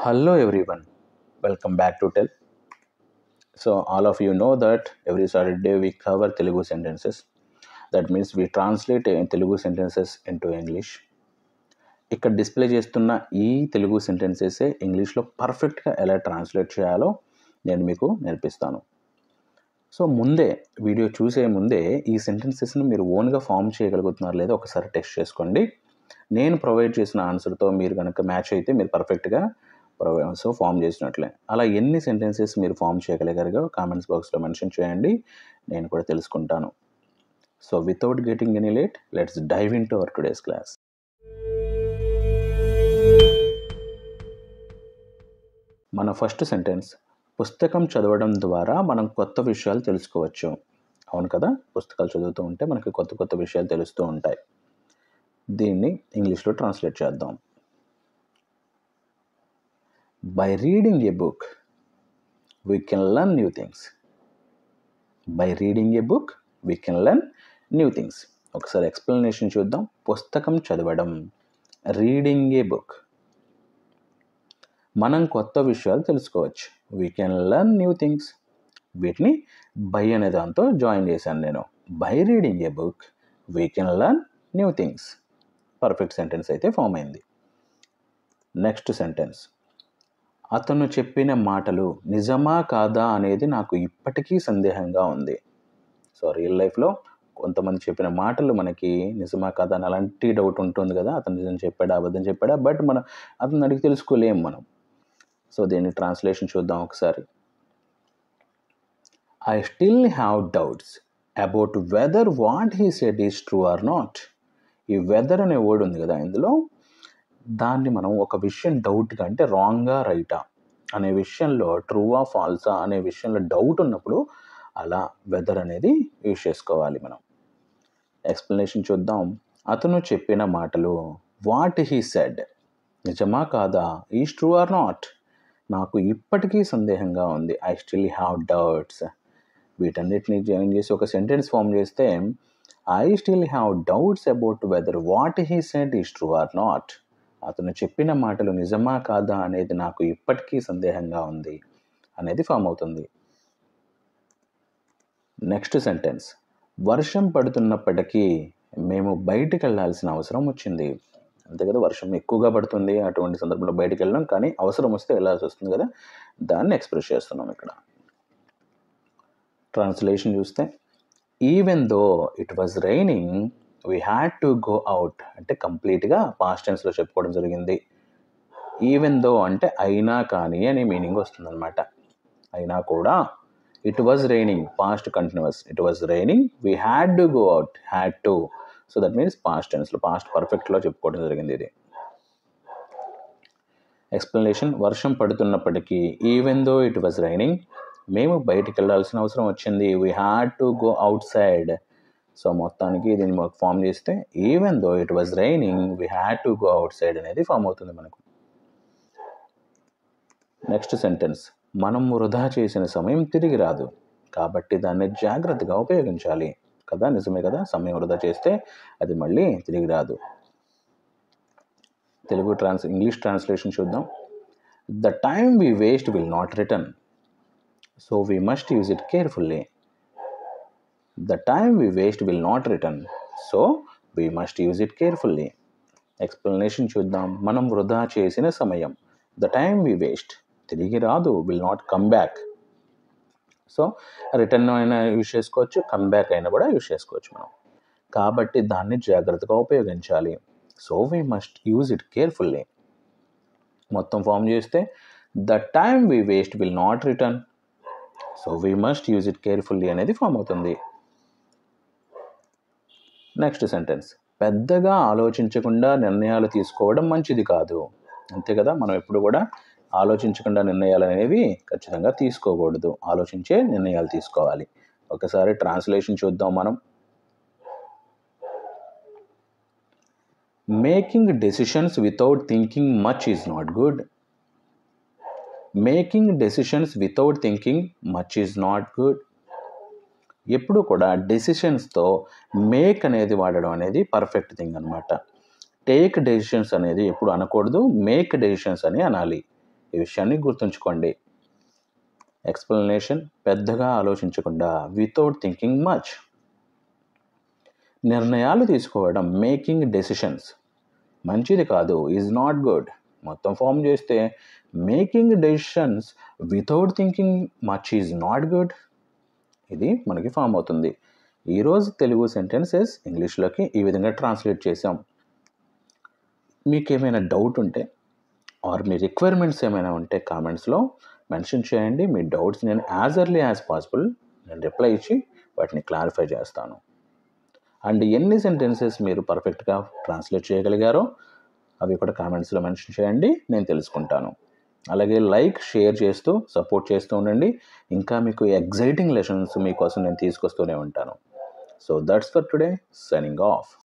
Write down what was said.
Hello everyone, welcome back to Tell. So all of you know that every Saturday we cover Telugu sentences. That means we translate Telugu sentences into English. ఇక్కడ display చేస్తున్న ఈ Telugu sentences ఇంగ్లీష్లో పర్ఫెక్ట్గా ఎలా translate చేయాలో నేను మీకు నేర్పిస్తాను. సో వీడియో చూసే ముందే ఈ సెంటెన్సెస్ని మీరు ఓన్గా ఫామ్ చేయగలుగుతున్నారు లేదా ఒకసారి టెస్ట్ చేసుకోండి. నేను ప్రొవైడ్ చేసిన ఆన్సర్తో మీరు కనుక మ్యాచ్ అయితే మీరు పర్ఫెక్ట్గా ఫామ్ చేసినట్లే. అలా ఎన్ని సెంటెన్సెస్ మీరు ఫామ్ చేయగలిగారో కామెంట్స్ బాక్స్లో మెన్షన్ చేయండి, నేను కూడా తెలుసుకుంటాను. So without getting any late, let's dive into our today's class. మన ఫస్ట్ సెంటెన్స్, పుస్తకం చదవడం ద్వారా మనం కొత్త విషయాలు తెలుసుకోవచ్చు. అవును కదా, పుస్తకాలు చదువుతూ ఉంటే మనకి కొత్త కొత్త విషయాలు తెలుస్తూ ఉంటాయి. దీన్ని ఇంగ్లీష్లో ట్రాన్స్లేట్ చేద్దాం. By reading a book, we can learn new things. By reading a book, we can learn new things. ఒకసారి ఎక్స్ప్లెనేషన్ చూద్దాం. పుస్తకం చదవడం, రీడింగ్ ఏ బుక్, మనం కొత్త విషయాలు తెలుసుకోవచ్చు. We can learn new things. వీటిని బై అనే దాంతో జాయిన్ చేశాను నేను. By reading A book, we can learn new things. Perfect sentence అయితే ఫామ్ అయింది. నెక్స్ట్ సెంటెన్స్, అతను చెప్పిన మాటలు నిజమా కాదా అనేది నాకు ఇప్పటికీ సందేహంగా ఉంది. సో రియల్ లైఫ్లో కొంతమంది చెప్పిన మాటలు మనకి నిజమా కాదా అని అలాంటి డౌట్ ఉంటుంది కదా, అతను నిజం చెప్పాడా అబద్ధం చెప్పాడా, బట్ మనం అతను అడిగి తెలుసుకోలేము మనం. సో దీన్ని ట్రాన్స్లేషన్ చూద్దాం ఒకసారి. I still have doubts about weather what he said is true or not. ఈ వెదర్ అనే వర్డ్ ఉంది కదా, ఇందులో దాన్ని మనం ఒక విషయం డౌట్గా అంటే రాంగా రైటా అనే విషయంలో, ట్రూవా ఫాల్సా అనే విషయంలో డౌట్ ఉన్నప్పుడు అలా వెదర్ అనేది యూజ్ చేసుకోవాలి మనం. ఎక్స్ప్లెనేషన్ చూద్దాం. అతను చెప్పిన మాటలు, వాట్ హీ సెడ్, నిజమా కాదా, ఈజ్ ట్రూ ఆర్ నాట్, నాకు ఇప్పటికీ సందేహంగా ఉంది. I still have doubts. వీటన్నిటిని జాయిన్ చేసి ఒక సెంటెన్స్ ఫామ్ చేస్తే, I still have doubts about weather what he said is true or not. అతను చెప్పిన మాటలు నిజమా కాదా అనేది నాకు ఇప్పటికీ సందేహంగా ఉంది అనేది ఫామ్ అవుతుంది. నెక్స్ట్ సెంటెన్స్, వర్షం పడుతున్నప్పటికీ మేము బయటికి వెళ్ళాల్సిన అవసరం వచ్చింది. అంతే కదా, వర్షం ఎక్కువగా పడుతుంది, అటువంటి సందర్భంలో బయటికి వెళ్ళడం, కానీ అవసరం వస్తే వెళ్ళాల్సి వస్తుంది కదా, దాన్ని ఎక్స్ప్రెస్ చేస్తున్నాం ఇక్కడ. ట్రాన్స్లేషన్ చూస్తే, even though it was raining we had to go out. అంటే కంప్లీట్గా పాస్ట్ టెన్స్లో చెప్పుకోవడం జరిగింది. ఈవెన్ దో అంటే అయినా కానీ అనే మీనింగ్ వస్తుంది అనమాట. అయినా కూడా, it was raining past continuous, it was raining we had to go out, had to. So that means past టెన్స్లో, పాస్ట్ పర్ఫెక్ట్లో చెప్పుకోవడం జరిగింది ఇది. ఎక్స్ప్లెనేషన్, వర్షం పడుతున్నప్పటికీ, even though it was raining, మేము బయటికి వెళ్ళాల్సిన అవసరం వచ్చింది. We had to go outside. So మొత్తానికి దీన్ని మాకు ఫామ్ చేస్తే, even though it was raining we had to go outside అనేది ఫామ్ అవుతుంది మనకు. నెక్స్ట్ సెంటెన్స్, మనం వృధా చేసిన సమయం తిరిగి రాదు, కాబట్టి దాన్ని జాగ్రత్తగా ఉపయోగించాలి. కదా, నిజమే కదా, సమయం వృధా చేస్తే అది మళ్ళీ తిరిగి రాదు. ఇంగ్లీష్ ట్రాన్స్లేషన్ చూద్దాం. The time we waste will not return, so we must use it carefully. The time we waste will not return, so we must use it carefully. Explanation చూద్దాం. మనం వృధా చేసిన సమయం, the time we waste, తిరిగి రాదు, will not come back. So return అయినా use చేసుకోవచ్చు, come back అయినా కూడా యూజ్ చేసుకోవచ్చు మనం. కాబట్టి దాన్ని జాగ్రత్తగా ఉపయోగించాలి. So we must use it carefully. మొత్తం ఫామ్ చేస్తే, the time we waste will not return, so we must use it carefully అనేది ఫామ్ అవుతుంది. నెక్స్ట్ సెంటెన్స్, పెద్దగా ఆలోచించకుండా నిర్ణయాలు తీసుకోవడం మంచిది కాదు. అంతే కదా, మనం ఎప్పుడు కూడా ఆలోచించకుండా నిర్ణయాలు అనేవి ఖచ్చితంగా తీసుకోకూడదు, ఆలోచించే నిర్ణయాలు తీసుకోవాలి. ఒకసారి ట్రాన్స్లేషన్ చూద్దాం మనం. Making decisions without thinking much is not good. Making decisions without thinking much is not good. ఎప్పుడు కూడా డెసిషన్స్తో మేక్ అనేది వాడడం అనేది పర్ఫెక్ట్ థింగ్ అనమాట. టేక్ డెసిషన్స్ అనేది ఎప్పుడు అనకూడదు, మేక్ డెసిషన్స్ అని అనాలి. ఈ విషయాన్ని గుర్తుంచుకోండి. ఎక్స్ప్లెనేషన్ పెద్దగా ఆలోచించకుండా, వితౌట్ థింకింగ్ మచ్. నిర్ణయాలు తీసుకోవడం, మేకింగ్ డెసిషన్స్, మంచిది కాదు, ఈజ్ నాట్ గుడ్. మొత్తం ఫామ్ చేస్తే making decisions without thinking much is not good. ఇది మనకి ఫామ్ అవుతుంది. ఈరోజు తెలుగు సెంటెన్సెస్ ఇంగ్లీష్లోకి ఈ విధంగా ట్రాన్స్లేట్ చేసాం. మీకు ఏమైనా డౌట్ ఉంటే ఆర్ మీ రిక్వైర్మెంట్స్ ఏమైనా ఉంటే కామెంట్స్లో మెన్షన్ చేయండి. మీ డౌట్స్ నేను యాజ్ ఎర్లీ యాజ్ పాసిబుల్ నేను రిప్లై ఇచ్చి వాటిని క్లారిఫై చేస్తాను. అండ్ ఎన్ని సెంటెన్సెస్ మీరు పర్ఫెక్ట్గా ట్రాన్స్లేట్ చేయగలిగారో అవి కూడా కామెంట్స్లో మెన్షన్ చేయండి, నేను తెలుసుకుంటాను. అలాగే లైక్, షేర్ చేస్తూ సపోర్ట్ చేస్తూ ఉండండి. ఇంకా మీకు ఎగ్జైటింగ్ లెసన్స్ మీకోసం నేను తీసుకొస్తూనే ఉంటాను. So that's for today, signing off.